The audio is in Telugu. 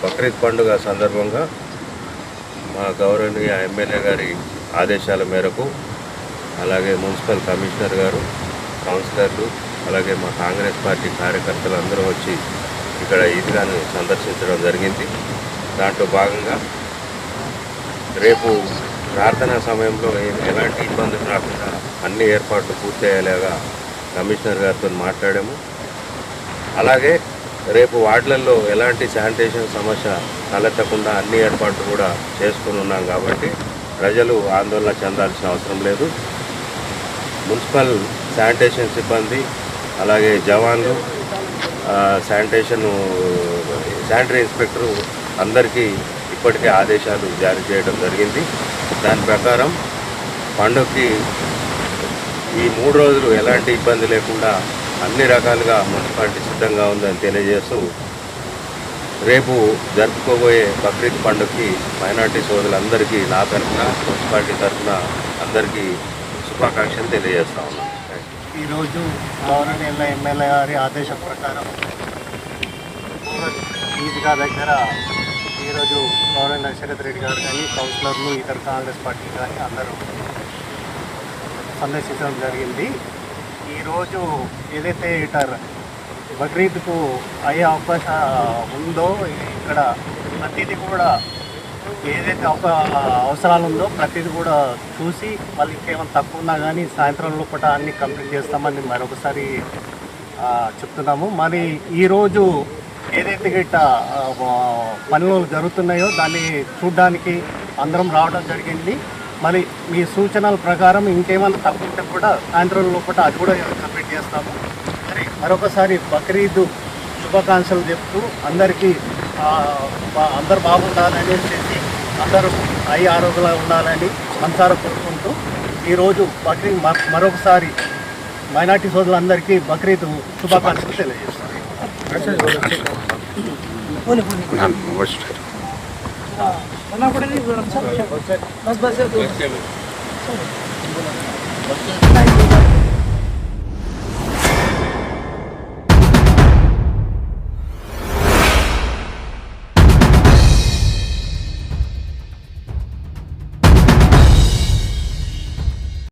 బక్రీద్ పండుగ సందర్భంగా మా గౌరవనీయ ఎమ్మెల్యే గారి ఆదేశాల మేరకు అలాగే మున్సిపల్ కమిషనర్ గారు, కౌన్సిలర్లు, అలాగే మా కాంగ్రెస్ పార్టీ కార్యకర్తలు అందరూ వచ్చి ఇక్కడ ఈద్గాను సందర్శించడం జరిగింది. దాంట్లో భాగంగా రేపు ప్రార్థనా సమయంలో ఎలాంటి ఇబ్బందులు రాకుండా అన్ని ఏర్పాట్లు పూర్తయ్యేలాగా కమిషనర్ గారితో మాట్లాడాము. అలాగే రేపు వార్డులలో ఎలాంటి శానిటేషన్ సమస్య తలెత్తకుండా అన్ని ఏర్పాట్లు కూడా చేసుకుని ఉన్నాం కాబట్టి ప్రజలు ఆందోళన చెందాల్సిన అవసరం లేదు. మున్సిపల్ శానిటేషన్ సిబ్బంది అలాగే జవాన్లు, శానిటరీ ఇన్స్పెక్టరు అందరికీ ఇప్పటికే ఆదేశాలు జారీ చేయడం జరిగింది. దాని ప్రకారం పండుగకి ఈ 3 రోజులు ఎలాంటి ఇబ్బంది లేకుండా అన్ని రకాలుగా మున్సిపాలిటీ సిద్ధంగా ఉందని తెలియజేస్తూ రేపు జరుపుకోబోయే బక్రీద్ పండుగకి మైనార్టీ సోదరులందరికీ నా తరఫున, మున్సిపాలిటీ తరఫున అందరికీ శుభాకాంక్షలు తెలియజేస్తా ఉన్నాను. ఈరోజు గవర్నర్ ఎమ్మెల్యే గారి ఆదేశం ప్రకారం ఈద్గా దగ్గర ఈరోజు గవర్నర్ నరసింహ రెడ్డి గారు కానీ కౌన్సిలర్లు, ఇతర కాంగ్రెస్ పార్టీ కానీ అందరూ సందర్శించడం జరిగింది. ఈరోజు ఏదైతే బక్రీద్కు అయ్యే అవకాశం ఉందో ఇక్కడ ప్రతిదీ కూడా ఏదైతే అవసరాలు ఉందో ప్రతిదీ కూడా చూసి మళ్ళీ ఇంకేమైనా తక్కువ ఉన్నా కానీ సాయంత్రం లోపల అన్నీ కంప్లీట్ చేస్తామని మరొకసారి చెప్తున్నాము. మరి ఈరోజు ఏదైతే గిట్ట పనులు జరుగుతున్నాయో దాన్ని చూడడానికి అందరం రావడం జరిగింది. మరి మీ సూచనల ప్రకారం ఇంకేమైనా తక్కువ ఉంటే కూడా సాయంత్రం లోపల అది కూడా కంప్లీట్ చేస్తాము. మరి మరొకసారి బక్రీద్ శుభాకాంక్షలు చెప్తూ అందరికీ అందరు బాగుండాలని చెప్పి అందరూ ఆరోగ్యంగా ఉండాలని మనసారా కోరుకుంటూ ఈరోజు బక్రీద్ మరొకసారి మైనార్టీ సోదరులందరికీ బక్రీద్ శుభాకాంక్షలు తెలియజేస్తాను. बस